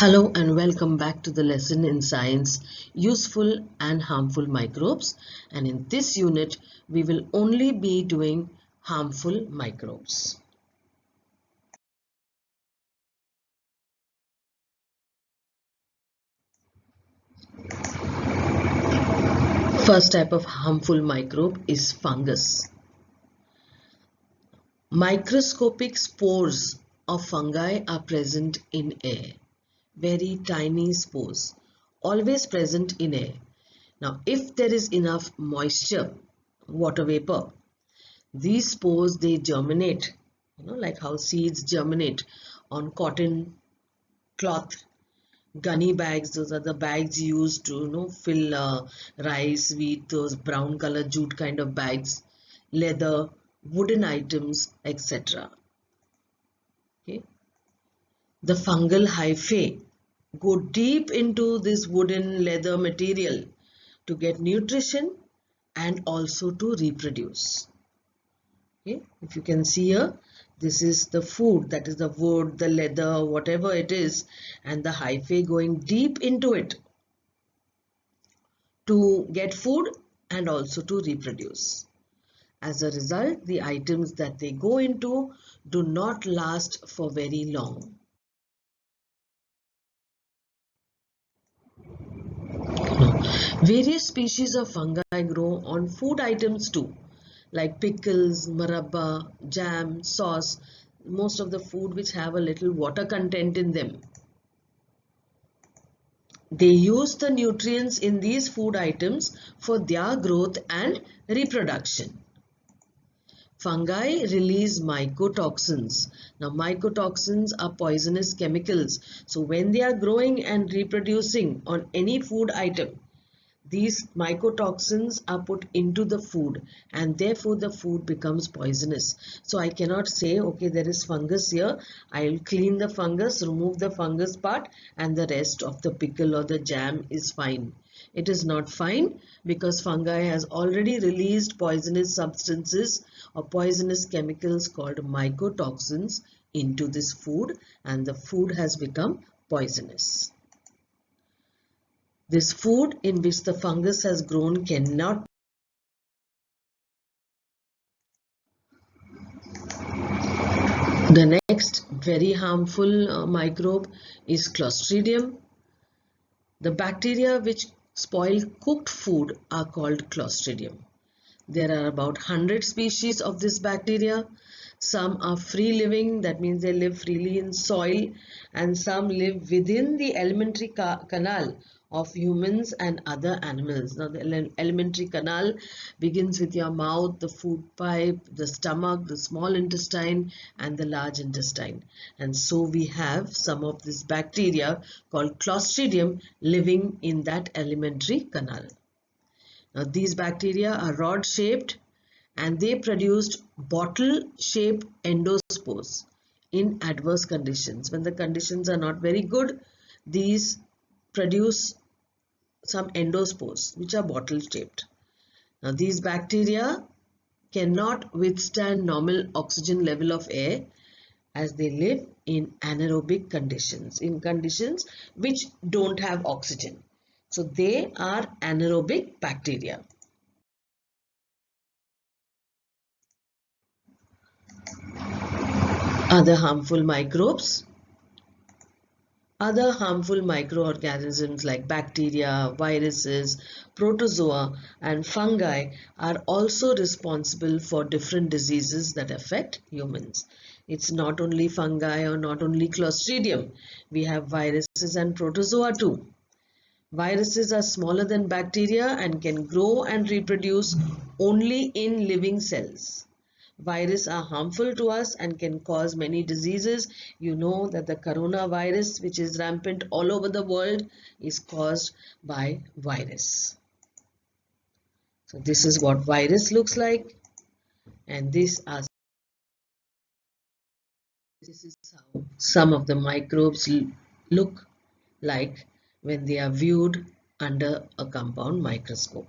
Hello and welcome back to the lesson in science, useful and harmful microbes. And in this unit, we will only be doing harmful microbes. First type of harmful microbe is fungus. Microscopic spores of fungi are present in air. Very tiny spores, always present in air. Now, if there is enough moisture, water vapor, these spores, they germinate, like how seeds germinate on cotton, cloth, gunny bags. Those are the bags used to fill rice, wheat, those brown color jute kind of bags, leather, wooden items, etc. Okay. The fungal hyphae go deep into this wooden leather material to get nutrition and also to reproduce. Okay. If you can see here, this is the food, that is the wood, the leather, whatever it is, and the hyphae going deep into it to get food and also to reproduce. As a result, the items that they go into do not last for very long. Various species of fungi grow on food items too, like pickles, marabba, jam, sauce, most of the food which have a little water content in them. They use the nutrients in these food items for their growth and reproduction. Fungi release mycotoxins. Now, mycotoxins are poisonous chemicals. So, when they are growing and reproducing on any food item, these mycotoxins are put into the food and therefore the food becomes poisonous. So I cannot say, okay, there is fungus here, I'll clean the fungus, remove the fungus part, and the rest of the pickle or the jam is fine. It is not fine because fungi has already released poisonous substances or poisonous chemicals called mycotoxins into this food, and the food has become poisonous. This food in which the fungus has grown cannot. The next very harmful microbe is Clostridium. The bacteria which spoil cooked food are called Clostridium. There are about 100 species of this bacteria. Some are free living, that means they live freely in soil, and some live within the alimentary canal of humans and other animals. Now, the alimentary canal begins with your mouth, the food pipe, the stomach, the small intestine, and the large intestine. And so we have some of this bacteria called Clostridium living in that alimentary canal. Now, these bacteria are rod-shaped and they produced bottle-shaped endospores in adverse conditions. When the conditions are not very good, these produce some endospores which are bottle-shaped. Now, these bacteria cannot withstand normal oxygen level of air as they live in anaerobic conditions, in conditions which don't have oxygen. So they are anaerobic bacteria. Other harmful microbes. Other harmful microorganisms like bacteria, viruses, protozoa, and fungi are also responsible for different diseases that affect humans. It's not only fungi or not only Clostridium. We have viruses and protozoa too. Viruses are smaller than bacteria and can grow and reproduce only in living cells. Viruses are harmful to us and can cause many diseases. You know that the coronavirus, which is rampant all over the world, is caused by virus. So this is what virus looks like, and this is how some of the microbes look like when they are viewed under a compound microscope.